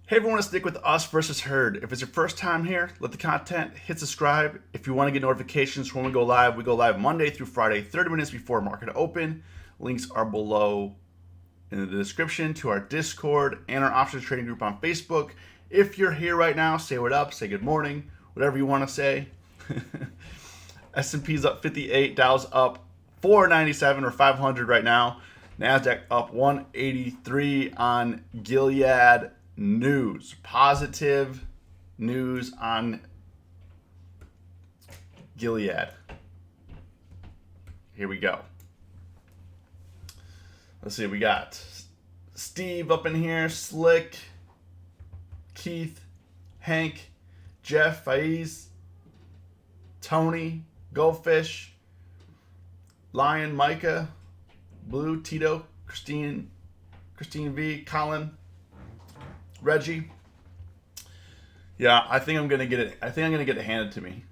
Hey everyone, stick with us versus Herd. If it's your first time here, let the content, hit subscribe. If you want to get notifications when we go live Monday through Friday, 30 minutes before market open. Links are below in the description to our Discord and our options trading group on Facebook. If you're here right now, say what up, say good morning, whatever you want to say. S&P's up 58, Dow's up 497 or 500 right now. NASDAQ up 183 on Gilead news. Positive news on Gilead. Here we go. Let's see, we got Steve up in here, Slick, Keith, Hank, Jeff, Faiz, Tony, Goldfish, Lion, Micah, Blue, Tito, Christine V, Colin, Reggie. Yeah, I think I'm gonna get it. I think I'm gonna get it handed to me.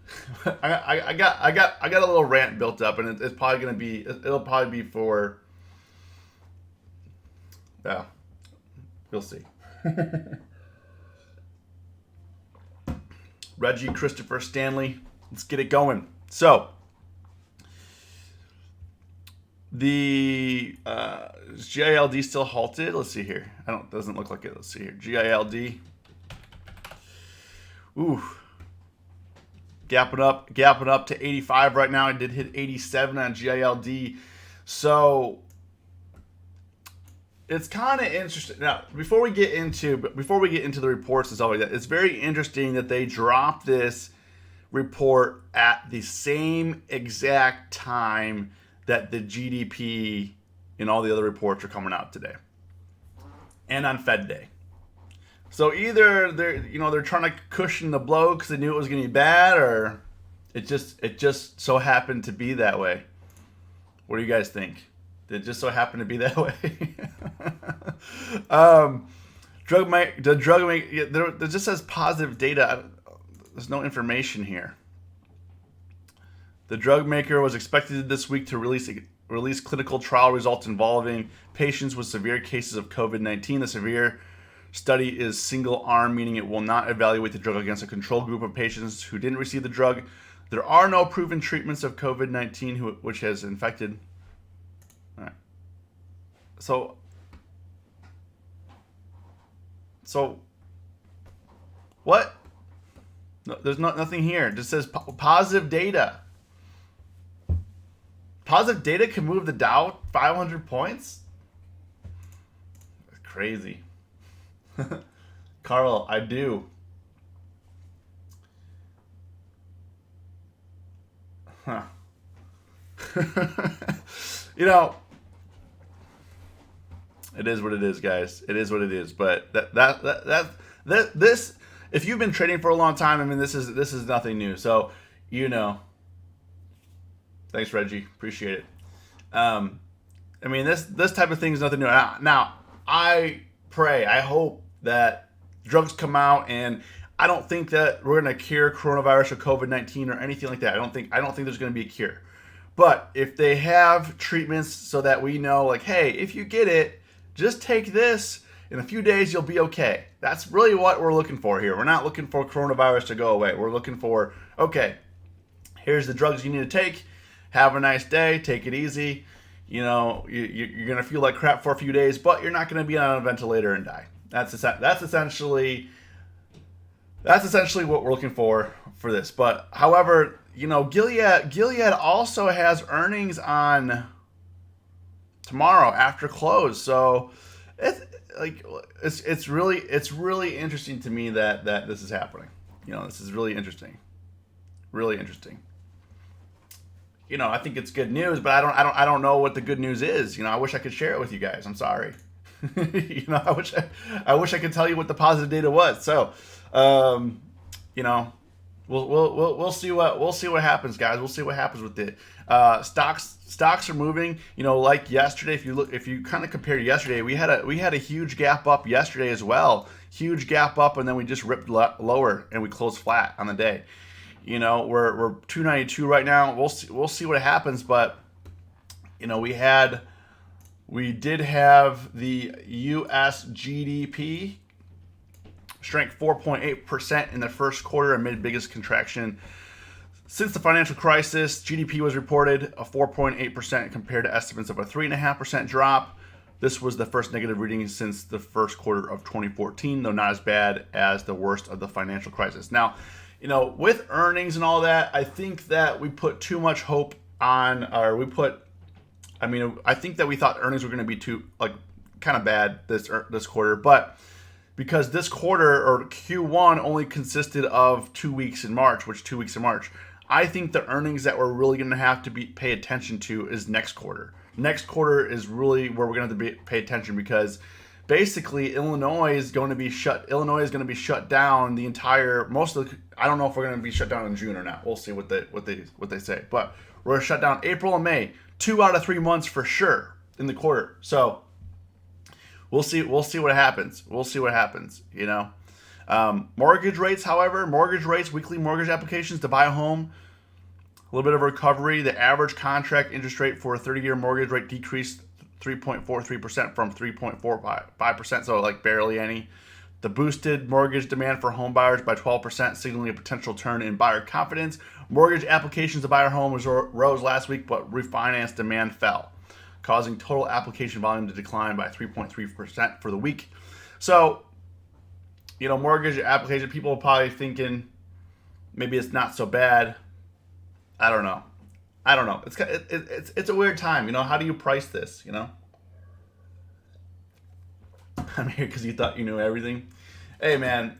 I got a little rant built up, and it's probably gonna be. It'll probably be for. Yeah, we'll see. Reggie, Christopher, Stanley. Let's get it going. So, the is GILD still halted? Let's see here. Doesn't look like it. Let's see here. GILD. Ooh. Gapping up to 85 right now. I did hit 87 on GILD. So it's kind of interesting. Now, before we get into the reports and stuff like that, it's very interesting that they dropped this report at the same exact time that the GDP and all the other reports are coming out today, and on Fed Day. So either they're trying to cushion the blow because they knew it was going to be bad, or it just so happened to be that way. What do you guys think? Did it just so happen to be that way? There just says positive data. There's no information here. The drug maker was expected this week to release clinical trial results involving patients with severe cases of COVID-19. The severe study is single arm, meaning it will not evaluate the drug against a control group of patients who didn't receive the drug. There are no proven treatments of COVID-19 which has infected. All right. So what? No, there's nothing here. It just says positive data. Positive data can move the Dow 500 points? That's crazy. Carl, I do. Huh. It is what it is, guys. It is what it is. But this, if you've been trading for a long time, I mean, this is nothing new. So, thanks, Reggie. Appreciate it. I mean, this type of thing is nothing new. Now, I hope that drugs come out, and I don't think that we're going to cure coronavirus or COVID-19 or anything like that. I don't think there's going to be a cure. But if they have treatments so that we know, like, hey, if you get it, just take this. In a few days, you'll be okay. That's really what we're looking for here. We're not looking for coronavirus to go away. We're looking for, okay, here's the drugs you need to take. Have a nice day. Take it easy. You're going to feel like crap for a few days, but you're not going to be on a ventilator and die. That's essentially what we're looking for this. But however, Gilead also has earnings on tomorrow after close. So it's really interesting to me that this is happening. This is really interesting. Really interesting. I think it's good news, but I don't know what the good news is. I wish I could share it with you guys. I'm sorry. I wish I could tell you what the positive data was. So, we'll see what happens, guys. We'll see what happens with it. Stocks are moving. Like yesterday, if you kind of compare to yesterday, we had a huge gap up yesterday as well. Huge gap up, and then we just ripped lower and we closed flat on the day. We're 292 right now. We'll see what happens, but we did have the U.S. GDP shrank 4.8% in the first quarter amid biggest contraction since the financial crisis. GDP was reported a 4.8% compared to estimates of a 3.5% drop. This was the first negative reading since the first quarter of 2014, though not as bad as the worst of the financial crisis. Now, with earnings and all that, I think that we put too much hope on, I think that we thought earnings were going to be kind of bad this quarter, but because this quarter or Q1 only consisted of 2 weeks in March, I think the earnings that we're really going to have to pay attention to is next quarter. Next quarter is really where we're going to have to pay attention, because basically Illinois is going to be shut down the entire I don't know if we're going to be shut down in June or not. We'll see what they say. But we're going to shut down April and May, 2 out of 3 months for sure in the quarter. So we'll see what happens. Mortgage rates, however, weekly mortgage applications to buy a home, a little bit of recovery. The average contract interest rate for a 30-year mortgage rate decreased 3.43% from 3.45%, so barely any. The boosted mortgage demand for home buyers by 12%, signaling a potential turn in buyer confidence. Mortgage applications to buy a home rose last week, but refinance demand fell, causing total application volume to decline by 3.3% for the week. So, mortgage application, people are probably thinking maybe it's not so bad. I don't know. It's a weird time. How do you price this? I'm here because you thought you knew everything. Hey, man.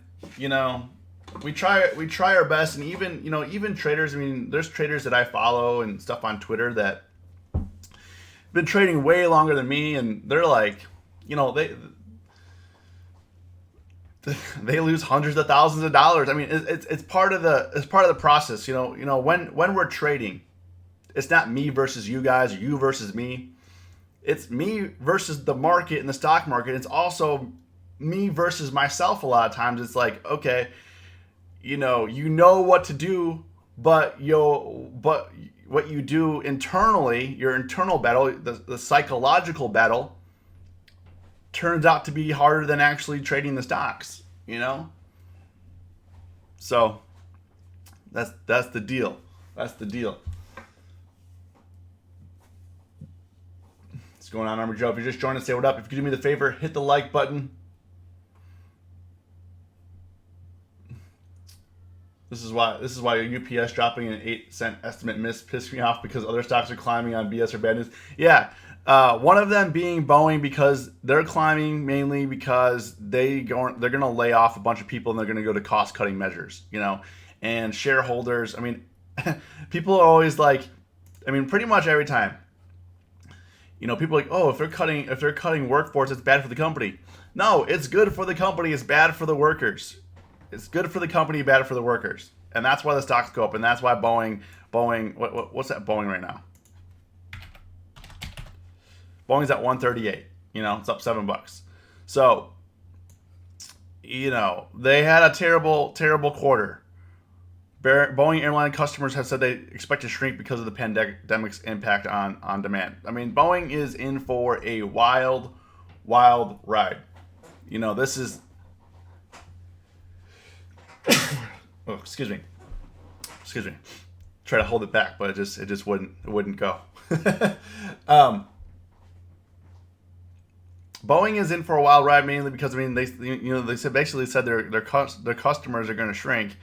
We try our best, and even traders. There's traders that I follow and stuff on Twitter that have been trading way longer than me, and they're like, they lose hundreds of thousands of dollars. It's part of the process. When we're trading, it's not me versus you guys or you versus me. It's me versus the market and the stock market. It's also me versus myself. A lot of times it's like, okay, you know what to do, but what you do internally, your internal battle, the psychological battle, turns out to be harder than actually trading the stocks. So that's the deal. What's going on, Armor Joe? If you're just joining us, say what up. If you could do me the favor, hit the like button. This is why UPS dropping an 8-cent estimate miss pissed me off, because other stocks are climbing on BS or bad news. Yeah, one of them being Boeing, because they're climbing mainly because they're going to lay off a bunch of people and they're going to go to cost cutting measures. And shareholders. People are always like, pretty much every time. People are like, oh, if they're cutting workforce, it's bad for the company. No, it's good for the company. It's bad for the workers. It's good for the company, bad for the workers, and that's why the stocks go up, and that's why Boeing. What's that Boeing right now? Boeing's at 138. It's up $7. So, they had a terrible quarter. Boeing airline customers have said they expect to shrink because of the pandemic's impact on demand. Boeing is in for a wild ride. This is. Oh, excuse me. Try to hold it back, but it just wouldn't go. Boeing is in for a wild ride, mainly because they basically said their customers are going to shrink,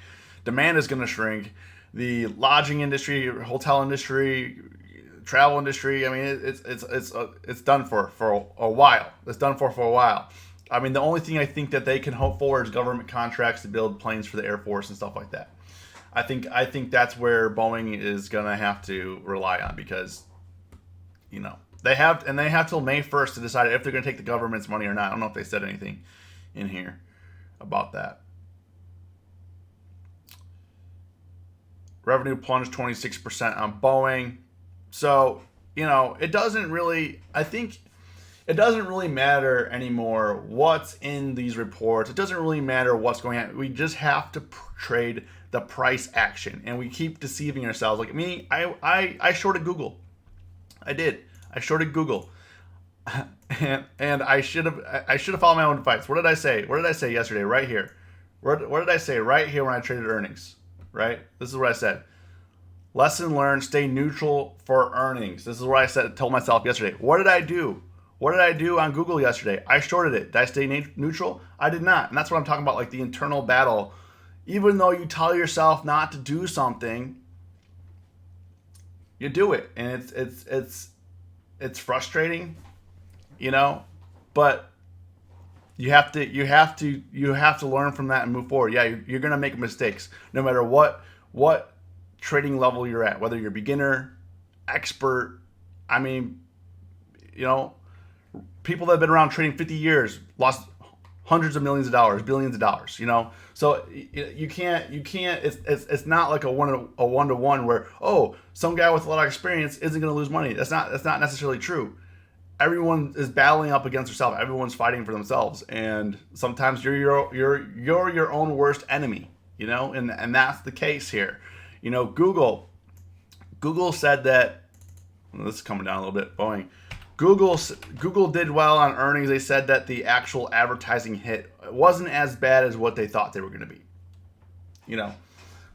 demand is going to shrink, the lodging industry, hotel industry, travel industry. It's done for a while. It's done for a while. The only thing I think that they can hope for is government contracts to build planes for the Air Force and stuff like that. I think that's where Boeing is gonna have to rely on, because they have till May 1st to decide if they're gonna take the government's money or not. I don't know if they said anything in here about that. Revenue plunged 26% on Boeing. So it doesn't really matter anymore what's in these reports. It doesn't really matter what's going on. We just have to trade the price action, and we keep deceiving ourselves. Like me, I shorted Google. I did. I shorted Google, and I should have followed my own advice. What did I say? Yesterday? Right here. What did I say right here when I traded earnings? Right? This is what I said. Lesson learned, stay neutral for earnings. This is what I told myself yesterday. What did I do? What did I do on Google yesterday? I shorted it. Did I stay neutral? I did not. And that's what I'm talking about, like the internal battle. Even though you tell yourself not to do something, you do it. And it's frustrating, but you have to learn from that and move forward. Yeah, you're going to make mistakes no matter what trading level you're at, whether you're beginner, expert. I mean, people that have been around trading 50 years lost hundreds of millions of dollars, billions of dollars, So you can't, it's not like a one-to-one where, some guy with a lot of experience isn't going to lose money. That's not necessarily true. Everyone is battling up against themselves. Everyone's fighting for themselves. And sometimes you're your own worst enemy, and that's the case here. Google said that, this is coming down a little bit, Boeing. Google did well on earnings. They said that the actual advertising hit wasn't as bad as what they thought they were going to be.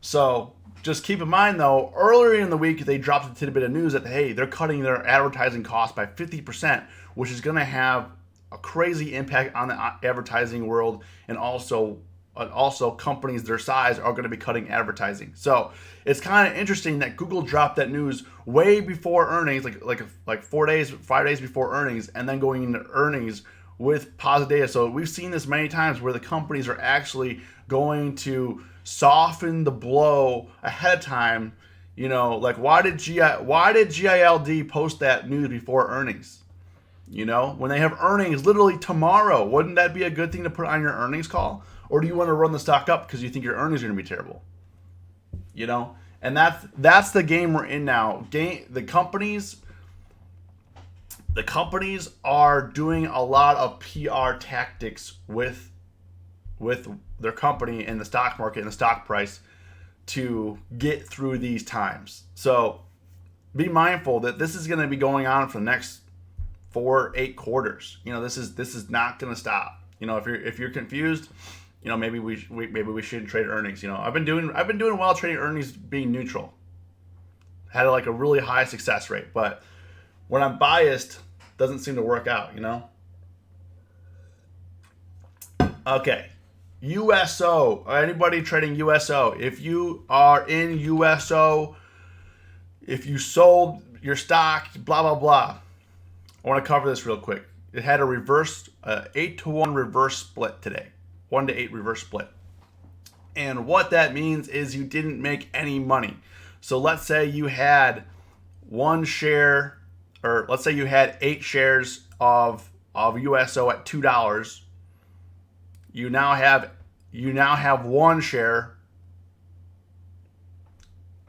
So just keep in mind though, earlier in the week they dropped a tidbit of news that hey, they're cutting their advertising costs by 50%, which is going to have a crazy impact on the advertising world, and also companies their size are going to be cutting advertising. So it's kind of interesting that Google dropped that news way before earnings, like 5 days before earnings, and then going into earnings with positive data. So we've seen this many times where the companies are actually going to soften the blow ahead of time. Why did GILD post that news before earnings? When they have earnings literally tomorrow, wouldn't that be a good thing to put on your earnings call? Or do you want to run the stock up because you think your earnings are going to be terrible? And that's the game we're in now. The companies are doing a lot of PR tactics with their company and the stock market and the stock price to get through these times. So be mindful that this is going to be going on for the next 4-8 quarters. This is not going to stop. If you're confused, maybe we shouldn't trade earnings. I've been doing well trading earnings being neutral. Had a really high success rate, but when I'm biased, doesn't seem to work out. Okay, USO. Anybody trading USO? If you are in USO, if you sold your stock, blah blah blah. I want to cover this real quick. It had a 8-to-1 reverse split today. 1-to-8 reverse split. And what that means is you didn't make any money. So let's say you had one share, or let's say you had 8 shares of USO at $2. You now have one share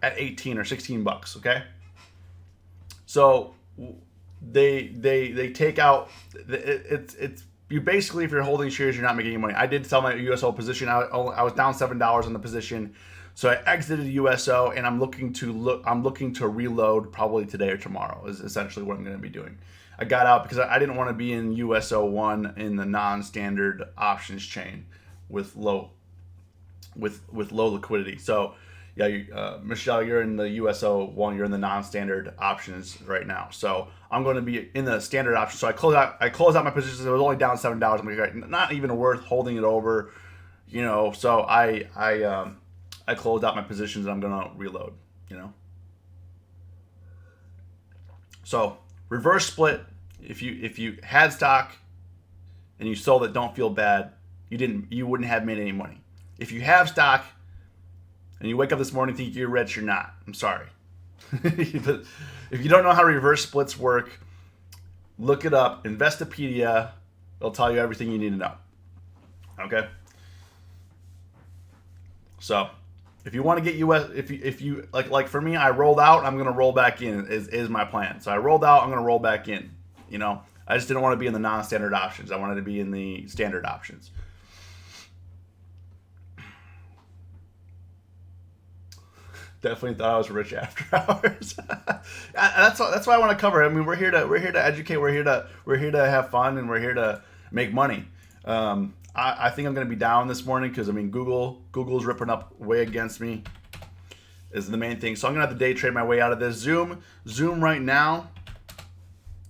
at 18 or 16 bucks, okay? So they take out it's you basically, if you're holding shares, you're not making any money. I did sell my USO position. I was down $7 on the position, so I exited USO, and I'm looking to reload probably today or tomorrow. Is essentially what I'm going to be doing. I got out because I didn't want to be in USO 1 in the non-standard options chain with low liquidity. So yeah, Michelle, you're in the USO 1. You're in the non-standard options right now. So I'm going to be in the standard options. So I closed out my positions. It was only down $7. I'm like, not even worth holding it over, So I closed out my positions, and I'm going to reload. So reverse split. If you had stock and you sold it, don't feel bad. You wouldn't have made any money. If you have stock and you wake up this morning and think you're rich, you're not. I'm sorry. But if you don't know how reverse splits work, look it up. Investopedia. It'll tell you everything you need to know. Okay? So if you want to get if you like for me, I rolled out, I'm gonna roll back in is my plan. So I rolled out, I'm gonna roll back in. I just didn't want to be in the non-standard options. I wanted to be in the standard options. Definitely thought I was rich after hours. That's why I want to cover. I mean, we're here to educate. We're here to have fun, and we're here to make money. I think I'm going to be down this morning because, I mean, Google's ripping up way against me is the main thing. So I'm going to have to day trade my way out of this. Zoom right now,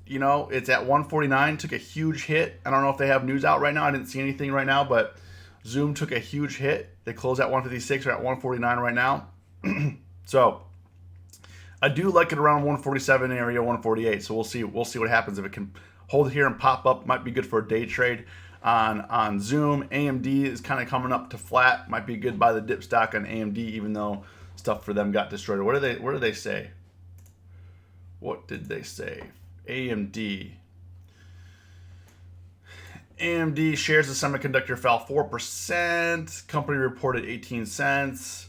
you know, it's at 149, took a huge hit. I don't know if they have news out right now. I didn't see anything right now, but Zoom took a huge hit. They closed at 156, or at 149 right now. So I do like it around 147 area, 148. So we'll see what happens. If it can hold here and pop up, might be good for a day trade on Zoom. AMD is kind of coming up to flat. Might be good by the dip stock on AMD, even though stuff for them got destroyed. What do they say? What did they say? AMD shares of semiconductor fell 4%. Company reported 18 cents.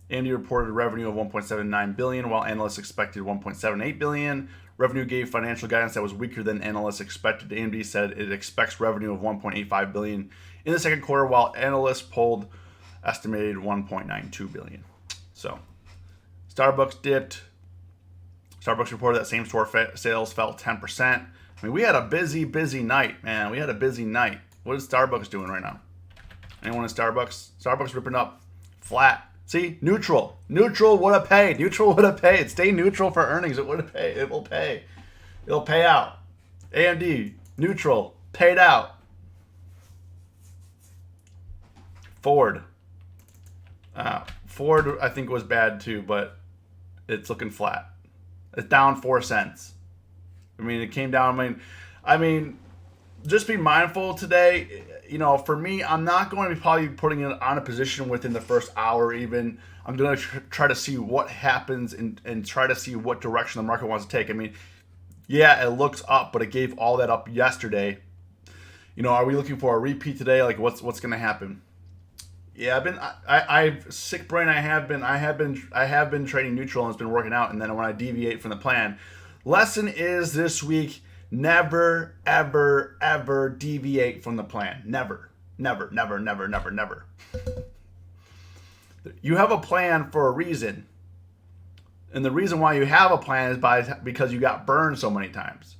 AMD reported revenue of 1.79 billion, while analysts expected 1.78 billion. Revenue gave financial guidance that was weaker than analysts expected. AMD said it expects revenue of 1.85 billion in the second quarter, while analysts polled estimated 1.92 billion. So, Starbucks dipped. Starbucks reported that same-store sales fell 10%. I mean, we had a busy night, man. We had a busy night. What is Starbucks doing right now? Anyone in Starbucks? Starbucks ripping up flat. See, neutral. Neutral would have paid. Neutral would have paid. Stay neutral for earnings. It would have paid. It will pay. It'll pay out. AMD, neutral, paid out. Ford. Ford, I think, was bad too, but it's looking flat. It's down 4 cents. I mean, it came down. I mean, just be mindful today. You know, for me, I'm not going to be probably putting it on a position within the first hour even. I'm going to try to see what happens and try to see what direction the market wants to take. I mean, yeah, it looks up, but it gave all that up yesterday. You know, are we looking for a repeat today? Like, what's going to happen? Yeah, I've sick brain. I have been trading neutral, and it's been working out. And then when I deviate from the plan, lesson is this week: never, ever, ever deviate from the plan. Never. You have a plan for a reason, and the reason why you have a plan is because you got burned so many times.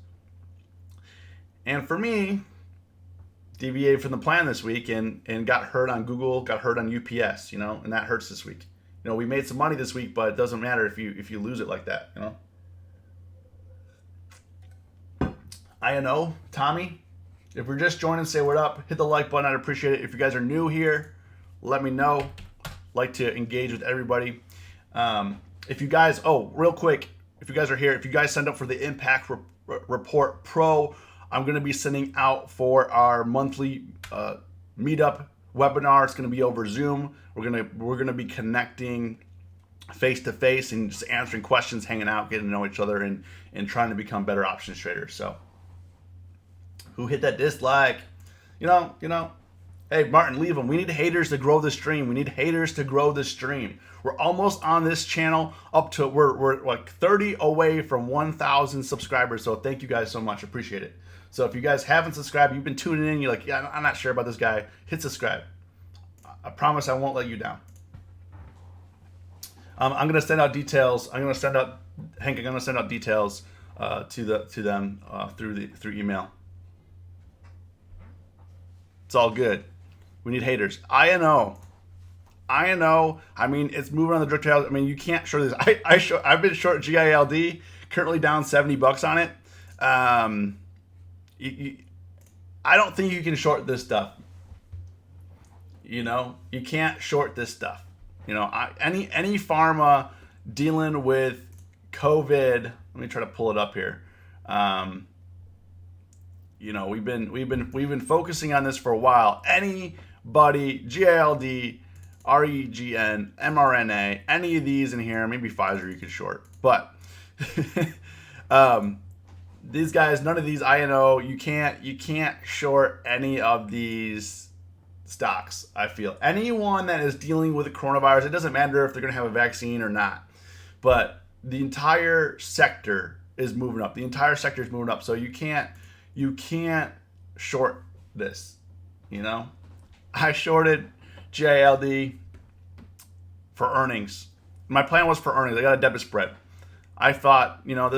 And for me, deviated from the plan this week and got hurt on Google, got hurt on UPS, you know, and that hurts this week. You know, we made some money this week, but it doesn't matter if you lose it like that, you know. INO, Tommy, if you're just joining, say what up. Hit the like button. I'd appreciate it. If you guys are new here, let me know. Like to engage with everybody. If you guys, real quick, if you guys are here, if you guys signed up for the Impact Report Pro, I'm going to be sending out for our monthly meetup webinar. It's going to be over Zoom. We're going to be connecting face to face and just answering questions, hanging out, getting to know each other, and trying to become better options traders. So, who hit that dislike? You know. Hey, Martin, leave them. We need haters to grow the stream. We're almost on this channel up to we're like 30 away from 1,000 subscribers. So thank you guys so much. Appreciate it. So if you guys haven't subscribed, you've been tuning in, you're like, yeah, I'm not sure about this guy, hit subscribe. I promise I won't let you down. I'm gonna send out details. I'm gonna send out details to them through email. It's all good. We need haters. INO. I mean, it's moving on the direct trail. I mean, you can't short this. I've been short GILD, currently down $70 on it. I don't think you can short this stuff. You know, you can't short this stuff. You know, any pharma dealing with COVID. Let me try to pull it up here. You know, we've been focusing on this for a while. Anybody, GILD, REGN, mRNA, any of these in here, maybe Pfizer you could short, but these guys, none of these INO, you can't short any of these stocks. I feel anyone that is dealing with the coronavirus, it doesn't matter if they're going to have a vaccine or not, but the entire sector is moving up. So you can't short this, you know. I shorted GILD for earnings. My plan was for earnings. I got a debit spread. I thought, you know,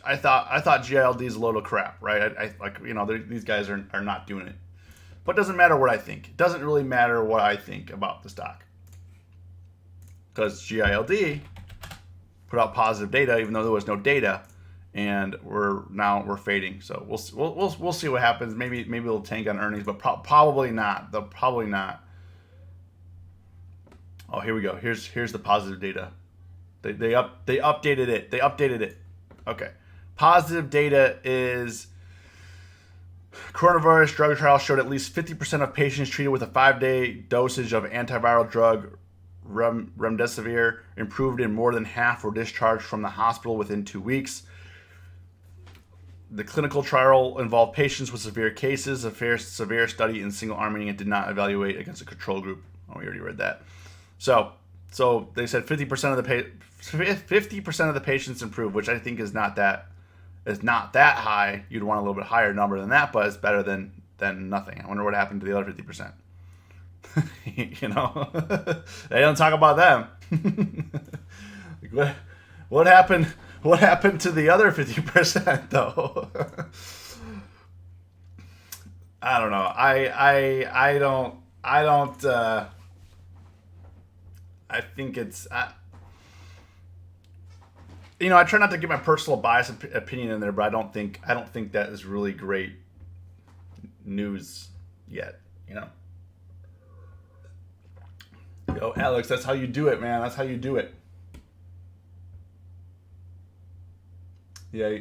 I thought GILD is a load of crap, right? I like, you know, these guys are not doing it. But it doesn't matter what I think. It doesn't really matter what I think about the stock. Because GILD put out positive data, even though there was no data, and we're fading. So we'll see what happens. Maybe it'll tank on earnings, but probably not. They'll probably not. Oh, here we go. Here's the positive data. They updated it. They updated it. Okay. Positive data is coronavirus drug trial showed at least 50% of patients treated with a 5-day dosage of antiviral drug remdesivir improved, and more than half were discharged from the hospital within 2 weeks. The clinical trial involved patients with severe cases. A severe study in single arm, meaning it did not evaluate against a control group. Oh, we already read that. So they said 50% of the patients improved, which I think is not that high. You'd want a little bit higher number than that, but it's better than nothing. I wonder what happened to the other 50%. You know, they don't talk about them. What happened? What happened to the other 50% though? I don't know. I don't. I think it's. You know, I try not to get my personal bias opinion in there, but I don't think that is really great news yet. You know. Yo, Alex, that's how you do it, man. That's how you do it. Yeah,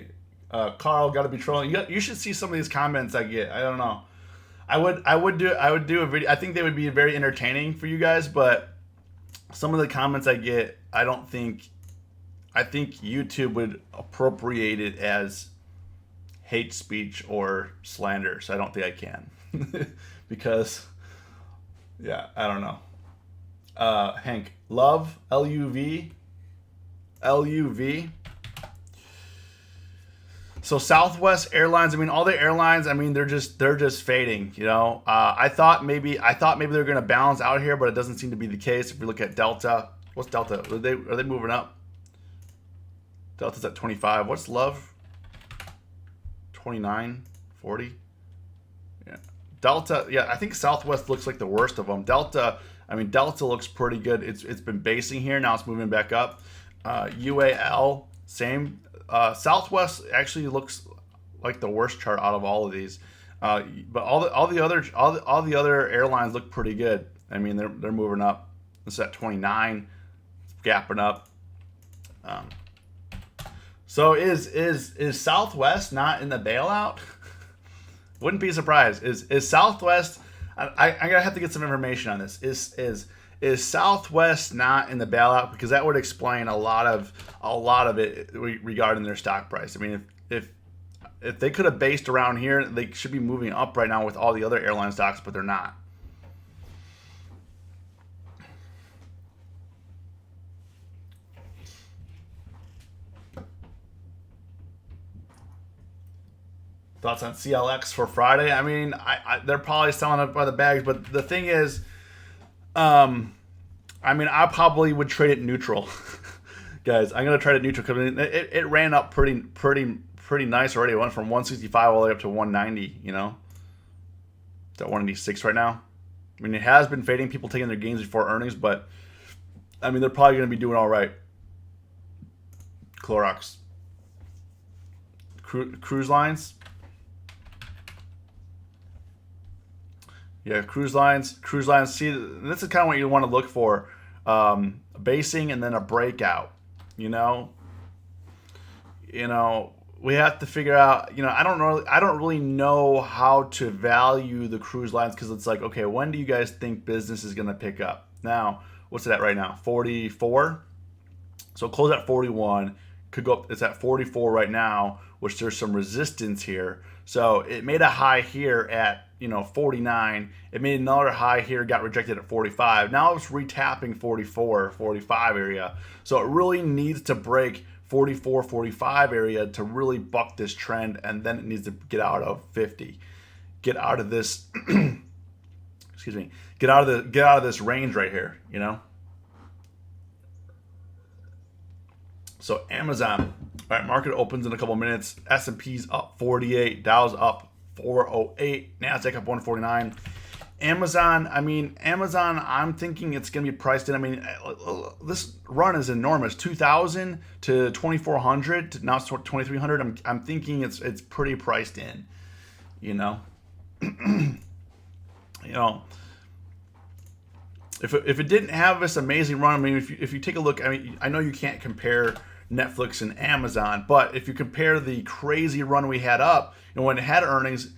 Carl, got to be trolling. You should see some of these comments I get. I don't know. I would do a video. I think they would be very entertaining for you guys, but some of the comments I get, I think YouTube would appropriate it as hate speech or slander. So I don't think I can because, yeah, I don't know. Hank, love, LUV. So Southwest Airlines, I mean, all the airlines, I mean, they're just fading, you know. I thought maybe they're going to balance out here, but it doesn't seem to be the case. If we look at Delta, what's Delta? Are they moving up? Delta's at 25. What's Love? 29, 40. Yeah. Delta, yeah, I think Southwest looks like the worst of them. Delta looks pretty good. It's been basing here. Now it's moving back up. UAL, same. Southwest actually looks like the worst chart out of all of these. But all the other airlines look pretty good. I mean, they're moving up. It's at 29, gapping up. So is Southwest not in the bailout? Wouldn't be surprised. Is Southwest? I'm gonna have to get some information on this. Is Southwest not in the bailout? Because that would explain a lot of it regarding their stock price. I mean, if they could have based around here, they should be moving up right now with all the other airline stocks, but they're not. Thoughts on CLX for Friday? I mean, they're probably selling it by the bags, but the thing is, I mean, I probably would trade it neutral, guys. I'm gonna trade it neutral because it ran up pretty nice already. It went from 165 all the way up to 190. You know, it's at 186 right now. I mean, it has been fading. People taking their gains before earnings, but I mean, they're probably gonna be doing all right. Clorox, cruise lines. Yeah, cruise lines. See, this is kind of what you want to look for: basing and then a breakout. You know, we have to figure out. You know, I don't really know how to value the cruise lines because it's like, okay, when do you guys think business is going to pick up? Now, what's it at right now? 44. So close at 41. Could go up. It's at 44 right now, which there's some resistance here. So it made a high here at 49. It made another high here, got rejected at 45. Now it's retapping 44, 45 area. So it really needs to break 44, 45 area to really buck this trend, and then it needs to get out of 50. Get out of this excuse me. Get out of this range right here, So Amazon, all right, market opens in a couple minutes. S&P's up 48, Dow's up 408, Nasdaq up 149. Amazon, I mean, Amazon, I'm thinking it's going to be priced in. I mean, this run is enormous, 2,000 to 2,400. Now it's 2,300. I'm thinking it's pretty priced in, you know. You know, if it didn't have this amazing run, I mean, if you take a look, I mean, I know you can't compare Netflix and Amazon, but if you compare the crazy run we had up, you know, when it had earnings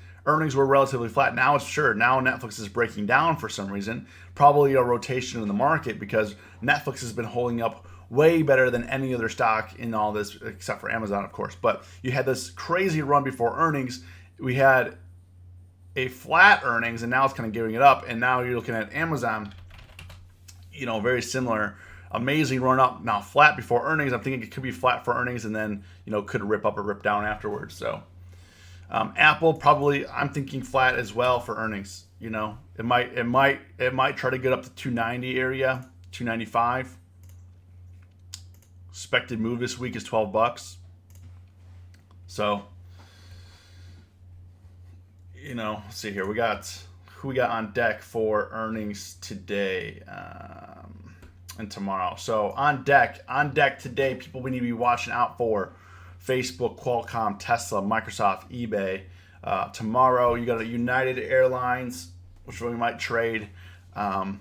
were relatively flat. Now it's sure. Now Netflix is breaking down for some reason. Probably a rotation in the market because Netflix has been holding up way better than any other stock in all this, except for Amazon, of course. But you had this crazy run before earnings. We had a flat earnings, and now it's kind of giving it up. And now you're looking at Amazon, you know, very similar. Amazing run up, now flat before earnings. I'm thinking it could be flat for earnings and then, you know, could rip up or rip down afterwards. So Apple probably, I'm thinking flat as well for earnings. You know, it might try to get up to 290 area, 295. Expected move this week is $12. So, you know, let's see here. Who we got on deck for earnings today and tomorrow. So on deck today, people we need to be watching out for: Facebook, Qualcomm, Tesla, Microsoft, eBay. Tomorrow, you got a United Airlines, which we might trade,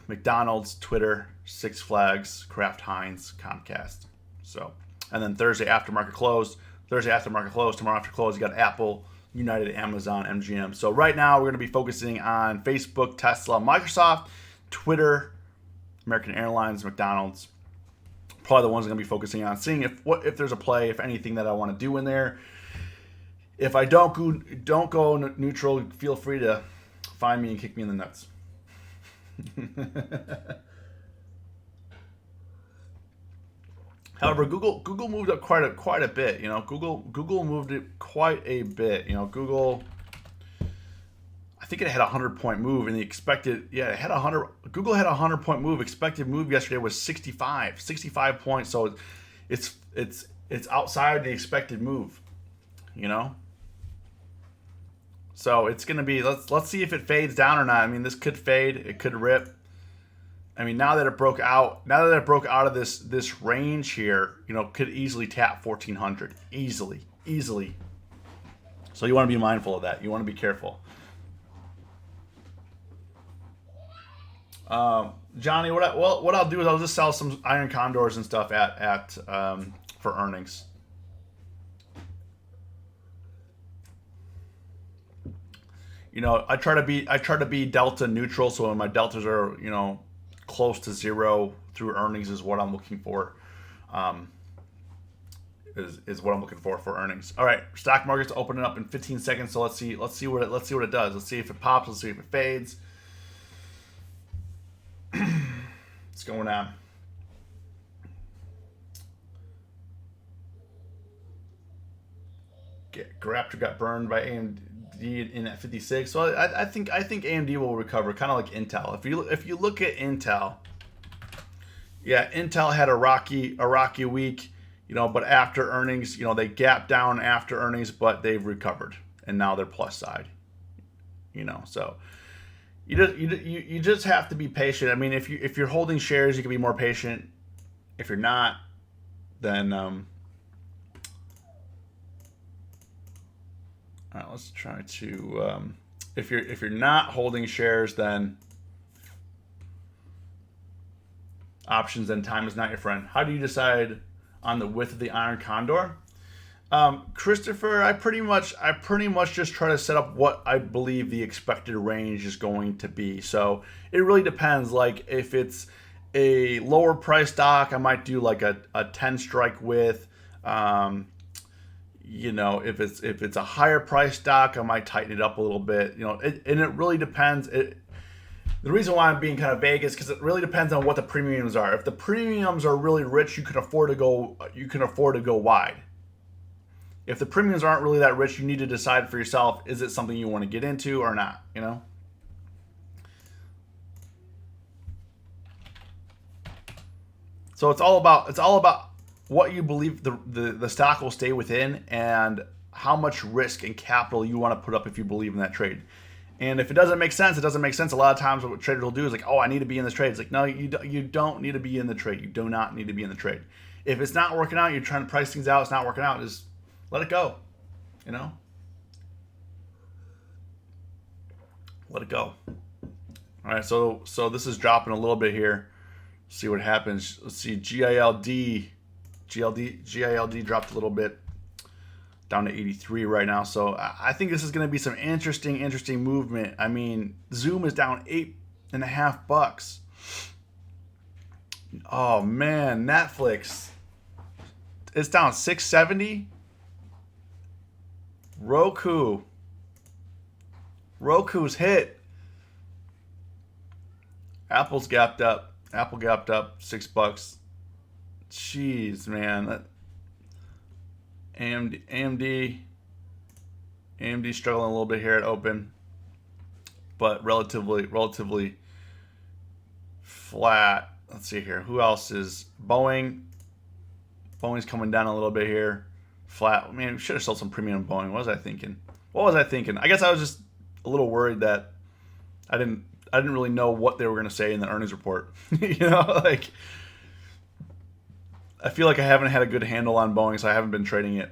McDonald's, Twitter, Six Flags, Kraft Heinz, Comcast. So, and then Thursday aftermarket close. Tomorrow after close, you got Apple, United, Amazon, MGM. So right now, we're going to be focusing on Facebook, Tesla, Microsoft, Twitter, American Airlines, McDonald's. Probably the ones I'm going to be focusing on, seeing if there's a play, if anything that I want to do in there. If I don't go neutral, feel free to find me and kick me in the nuts. However, Google moved up quite a bit. You know, Google moved it quite a bit. You know, Google, I think it had a 100-point move, and the expected, it had 100. Google had a 100-point move. Expected move yesterday was 65 points. So it's outside the expected move, you know. So it's gonna be, let's see if it fades down or not. I mean, this could fade, it could rip. I mean, now that it broke out of this range here, you know, could easily tap 1,400, easily. So you want to be mindful of that. You want to be careful. Johnny, what I'll do is I'll just sell some iron condors and stuff at for earnings. You know, I try to be delta neutral, so when my deltas are, you know, close to zero through earnings is what I'm looking for. Is what I'm looking for earnings. All right, stock market's opening up in 15 seconds, so let's see what it does. Let's see if it pops. Let's see if it fades. What's going on? Raptor got burned by AMD in at 56. So I think AMD will recover, kind of like Intel. If you look at Intel, yeah, Intel had a rocky week, you know, but after earnings, you know, they gapped down after earnings, but they've recovered and now they're plus side, you know. So you just have to be patient. I mean, if you're holding shares, you can be more patient. If you're not, then all right, let's try to if you're not holding shares, then options and time is not your friend. How do you decide on the width of the iron condor? Christopher, I pretty much just try to set up what I believe the expected range is going to be. So it really depends. Like if it's a lower price stock, I might do like a 10 strike width. You know, if it's a higher price stock, I might tighten it up a little bit. You know, and it really depends. The reason why I'm being kind of vague is because it really depends on what the premiums are. If the premiums are really rich, you can afford to go wide. If the premiums aren't really that rich, you need to decide for yourself, is it something you want to get into or not, you know? So it's all about what you believe the stock will stay within and how much risk and capital you want to put up if you believe in that trade. And if it doesn't make sense, it doesn't make sense. A lot of times what traders will do is like, oh, I need to be in this trade. It's like, no, you don't need to be in the trade. You do not need to be in the trade. If it's not working out, you're trying to price things out, it's not working out, just let it go. You know? Let it go. All right, so this is dropping a little bit here. See what happens. Let's see, GILD dropped a little bit, down to 83 right now. So I think this is going to be some interesting movement. I mean, Zoom is down $8.50. Oh man, Netflix, it's down $6.70. Roku's hit. Apple's gapped up. Apple gapped up $6. Jeez, man. AMD struggling a little bit here at open, but relatively flat. Let's see here. Who else is Boeing? Boeing's coming down a little bit here. Flat. I mean, we should have sold some premium Boeing. What was I thinking? I guess I was just a little worried that I didn't really know what they were going to say in the earnings report. You know, like I feel like I haven't had a good handle on Boeing, so I haven't been trading it.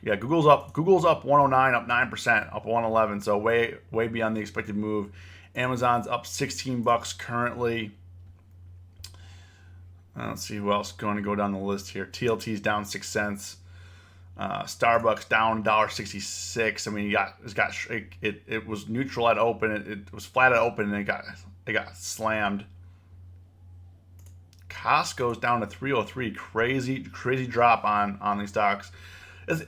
Yeah, Google's up 109, up 9%, up 111, so way beyond the expected move. Amazon's up $16 currently. Let's see who else is going to go down the list here. TLT's down 6 cents. Starbucks down $1.66. I mean, it was neutral at open. It was flat at open, and it got slammed. Costco's down to 303. Crazy drop on these stocks.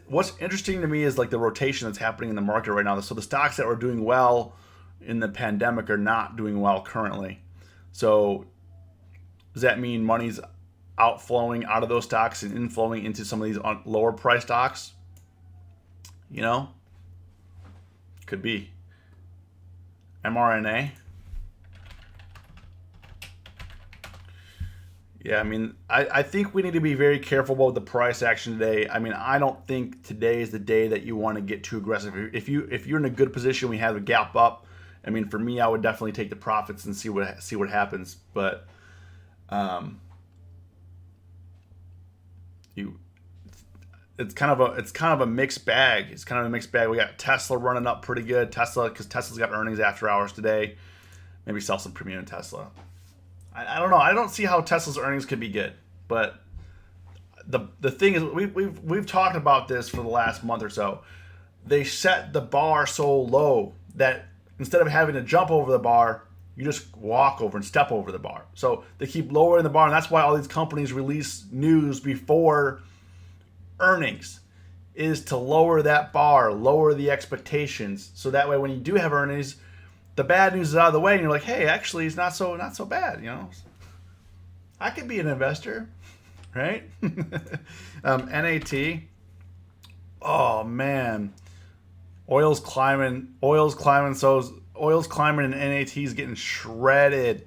What's interesting to me is like the rotation that's happening in the market right now. So the stocks that were doing well in the pandemic are not doing well currently. So does that mean money's outflowing out of those stocks and inflowing into some of these lower price stocks? You know, could be. mRNA. Yeah, I mean, I think we need to be very careful about the price action today. I mean, I don't think today is the day that you want to get too aggressive. If you're in a good position, we have a gap up. I mean, for me, I would definitely take the profits and see what happens. But it's kind of a mixed bag. It's kind of a mixed bag. We got Tesla running up pretty good. Because Tesla's got earnings after hours today. Maybe sell some premium in Tesla. I don't know. I don't see how Tesla's earnings could be good, but the thing is, we've talked about this for the last month or so. They set the bar so low that instead of having to jump over the bar, you just walk over and step over the bar. So they keep lowering the bar, and that's why all these companies release news before earnings, is to lower that bar, lower the expectations, so that way when you do have earnings, the bad news is out of the way, and you're like, hey, actually, it's not so bad, you know. I could be an investor, right? NAT. Oh man, oil's climbing, and NAT's getting shredded.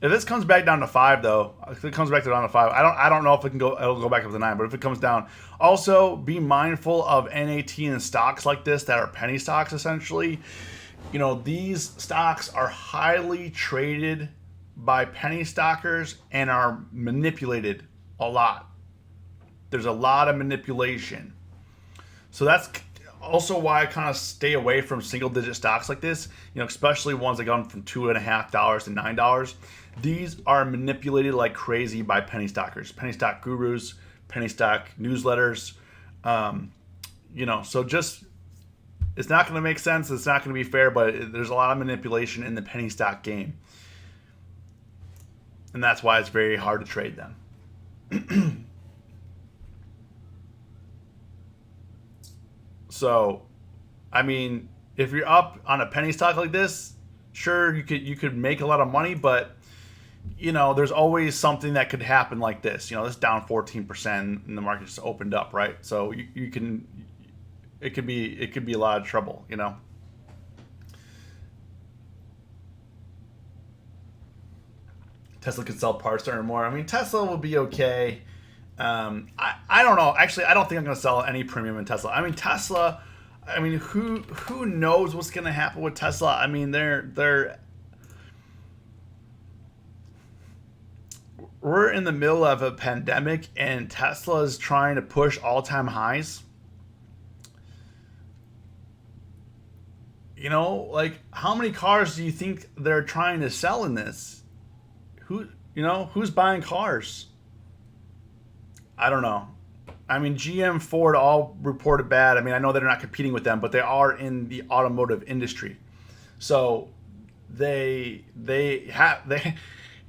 If this comes back down to 5, though, if it comes back down to 5, I don't know if it'll go back up to 9, but if it comes down, also be mindful of NAT and stocks like this that are penny stocks essentially. You know, these stocks are highly traded by penny stockers and are manipulated a lot. There's a lot of manipulation. So that's also why I kind of stay away from single digit stocks like this, you know, especially ones that go from $2.50 to $9. These are manipulated like crazy by penny stockers, penny stock gurus, penny stock newsletters. You know, so just, it's not going to make sense. It's not going to be fair, but there's a lot of manipulation in the penny stock game. And that's why it's very hard to trade them. So, I mean, if you're up on a penny stock like this, sure, you could make a lot of money, but you know, there's always something that could happen like this. You know, this down 14% and the market just opened up, right? So it could be a lot of trouble, you know. Tesla could sell parts to earn more. I mean, Tesla will be okay. I don't know. Actually, I don't think I'm going to sell any premium in Tesla. I mean, Tesla. I mean, who knows what's going to happen with Tesla? I mean, we're in the middle of a pandemic, and Tesla is trying to push all-time highs. You know, like, how many cars do you think they're trying to sell in this? Who's buying cars? I don't know. I mean, GM, Ford all reported bad. I mean, I know they're not competing with them, but they are in the automotive industry. So they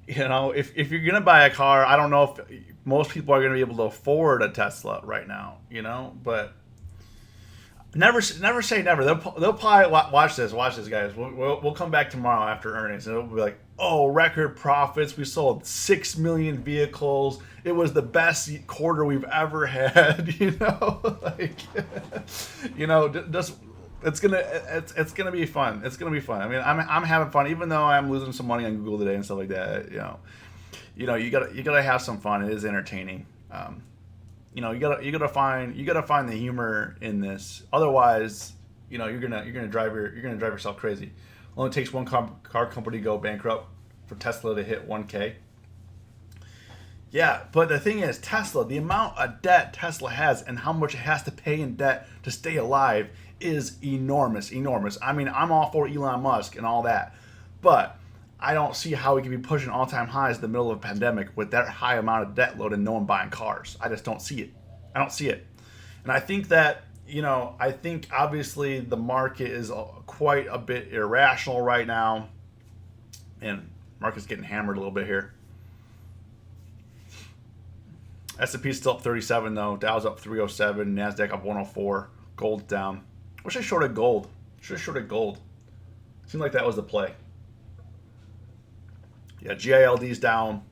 if you're gonna buy a car, I don't know if most people are gonna be able to afford a Tesla right now. But never say never. They'll probably watch this. Watch this, guys. We'll come back tomorrow after earnings, and it'll be like, oh, record profits. We sold 6 million vehicles. It was the best quarter we've ever had. Just it's gonna be fun. It's gonna be fun. I mean, I'm having fun, even though I'm losing some money on Google today and stuff like that. You gotta have some fun. It is entertaining. You gotta find the humor in this. Otherwise, you're gonna drive yourself crazy. Only takes one car company to go bankrupt for Tesla to hit 1K. Yeah, but the thing is, Tesla, the amount of debt Tesla has and how much it has to pay in debt to stay alive is enormous. I mean, I'm all for Elon Musk and all that, but I don't see how we can be pushing all-time highs in the middle of a pandemic with that high amount of debt load and no one buying cars. I just don't see it. I don't see it. And I think that, I think obviously the market is quite a bit irrational right now. And market's getting hammered a little bit here. S&P's still up 37 though. Dow's up 307. NASDAQ up 104. Gold's down. Wish I shorted gold. Should have shorted gold. Seemed like that was the play. Yeah, GILD's down.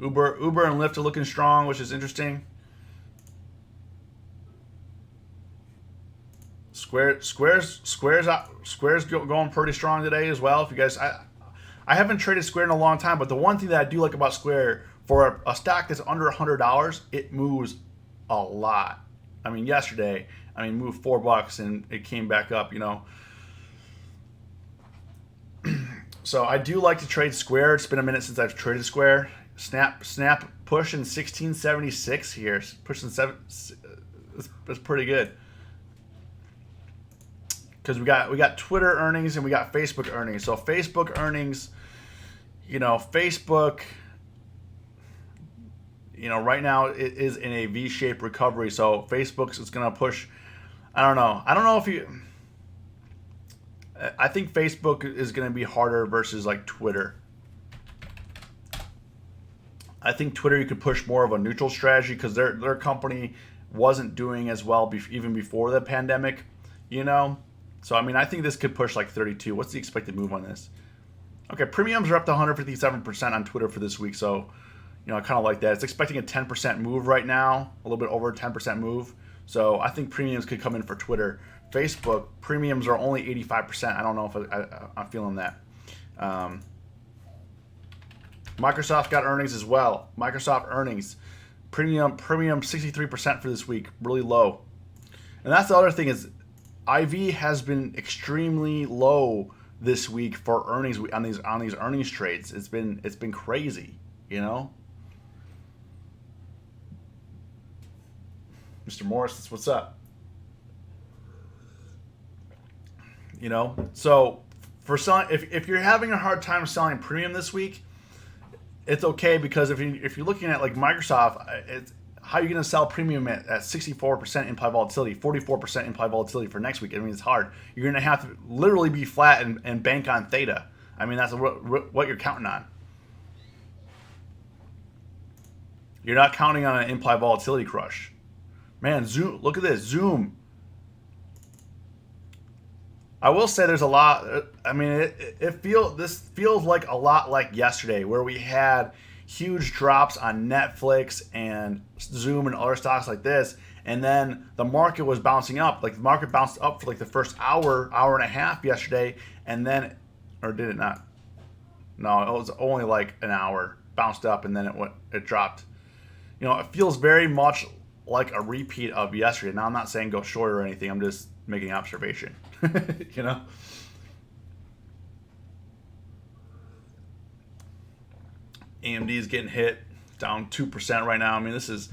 Uber and Lyft are looking strong, which is interesting. Square's going pretty strong today as well. If you guys, I haven't traded Square in a long time, but the one thing that I do like about Square, for a stock that's under $100, it moves a lot. I mean, yesterday, moved $4 and it came back up. So I do like to trade Square. It's been a minute since I've traded Square. Snap pushing 1676 here. Pushing seven. That's pretty good. Because we got Twitter earnings and we got Facebook earnings. So Facebook earnings, Facebook, right now it is in a V-shaped recovery. So Facebook is going to push. I don't know if you. I think Facebook is going to be harder versus like Twitter. I think Twitter you could push more of a neutral strategy because their company wasn't doing as well even before the pandemic, So I think this could push like 32. What's the expected move on this? Okay, premiums are up to 157% on Twitter for this week, so I kind of like that. It's expecting a 10% move right now, a little bit over a 10% move. So I think premiums could come in for Twitter. Facebook premiums are only 85%. I don't know if I'm feeling that. Microsoft got earnings as well. Microsoft earnings, premium 63% for this week, really low. And that's the other thing is, IV has been extremely low this week for earnings on these earnings trades. It's been crazy, Mr. Morris, what's up? So for selling, if you're having a hard time selling premium this week, it's okay because if you're looking at like Microsoft, how are you going to sell premium at 64% implied volatility, 44% implied volatility for next week? It's hard. You're going to have to literally be flat and bank on theta. That's what you're counting on. You're not counting on an implied volatility crush. Man, Zoom, look at this. Zoom. I will say there's a lot. This feels like a lot like yesterday where we had huge drops on Netflix and Zoom and other stocks like this, and then the market was bouncing up. Like the market bounced up for like the first hour and a half yesterday, and then, or did it not? No, it was only like an hour. Bounced up and then it dropped. It feels very much like a repeat of yesterday. Now I'm not saying go short or anything. I'm just making an observation. you know. AMD is getting hit, down 2% right now. I mean, this is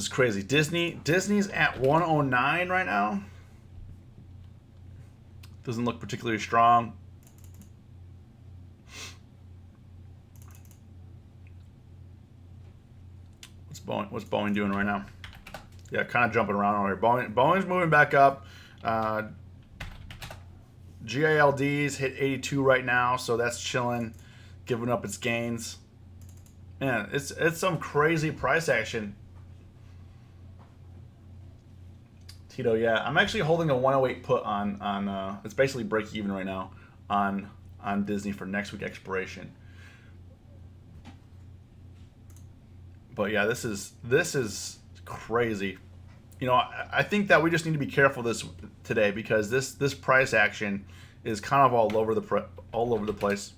crazy. Disney's at 109 right now. Doesn't look particularly strong. What's Boeing doing right now? Yeah, kind of jumping around over here. Boeing's moving back up. GILD's hit 82 right now, so that's chilling, giving up its gains. Man, it's some crazy price action. Tito, yeah, I'm actually holding a 108 put on it's basically break even right now on Disney for next week expiration. But yeah, this is crazy. I think that we just need to be careful today because this price action is kind of all over the place.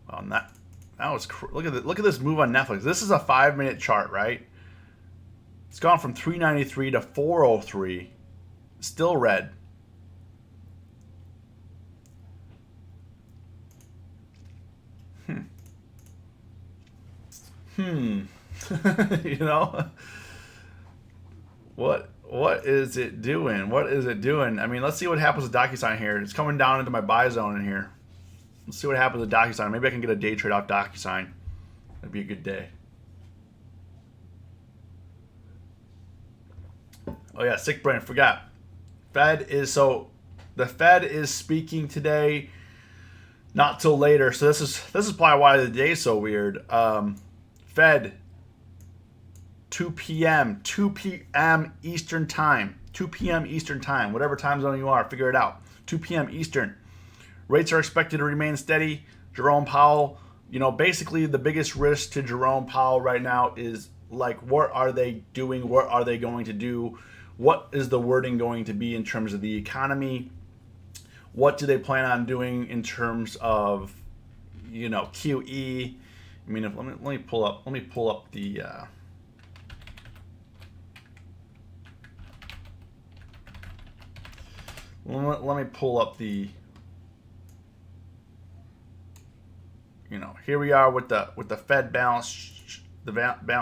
Well, that was look at this move on Netflix. This is a 5-minute chart, right? It's gone from 393 to 403. Still red. What is it doing? What is it doing? I mean, let's see what happens with DocuSign here. It's coming down into my buy zone in here. Let's see what happens with DocuSign. Maybe I can get a day trade off DocuSign. That'd be a good day. Oh yeah, sick brain. Forgot. The Fed is speaking today, not till later. So this is probably why the day is so weird. Fed 2 p.m. Eastern time. 2 p.m. Eastern time. Whatever time zone you are, figure it out. 2 p.m. Eastern. Rates are expected to remain steady. Jerome Powell, basically the biggest risk to Jerome Powell right now is like, what are they doing? What are they going to do? What is the wording going to be in terms of the economy? What do they plan on doing in terms of, QE? I mean, let me pull up the let me pull up the here we are with the Fed balance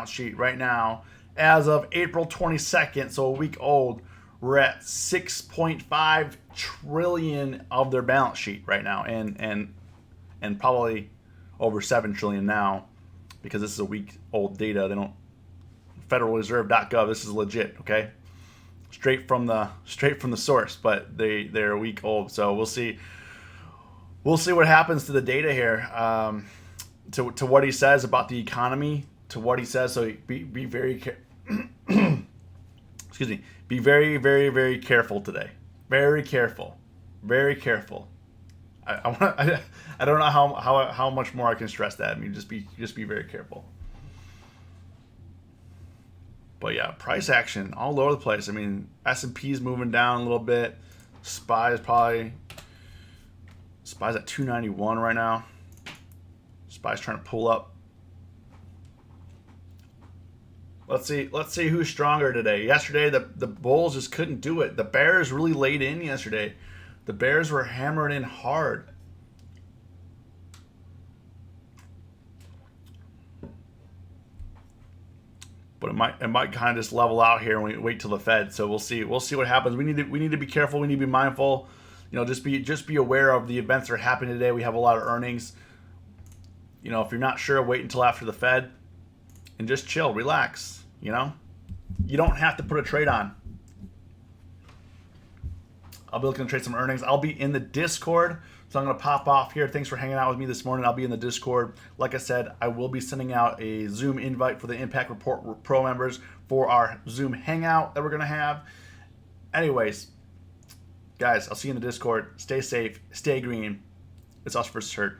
sheet right now as of April 22nd, so a week old. We're at 6.5 trillion of their balance sheet right now, and probably over 7 trillion now, because this is a week old data. They don't FederalReserve.gov. This is legit, okay? Straight from the source, but they're a week old, so we'll see what happens to the data here, to what he says about the economy, to what he says. So be very excuse me, be very, very, very careful today. Very careful. I don't know how much more I can stress that. I mean, just be very careful. But yeah, price action all over the place. I mean, S&P's moving down a little bit. SPY's at 291 right now. SPY's trying to pull up. Let's see who's stronger today. Yesterday, the Bulls just couldn't do it. The Bears really laid in yesterday. The Bears were hammering in hard. But it might kind of just level out here and we wait till the Fed. So we'll see what happens. We need to be careful. We need to be mindful. Just be aware of the events that are happening today. We have a lot of earnings. If you're not sure, wait until after the Fed and just chill, relax. You don't have to put a trade on. I'll be looking to trade some earnings. I'll be in the Discord, so I'm going to pop off here. Thanks for hanging out with me this morning. I'll be in the Discord. Like I said, I will be sending out a Zoom invite for the Impact Report Pro members for our Zoom hangout that we're going to have. Anyways, guys, I'll see you in the Discord. Stay safe. Stay green. It's us versus herd.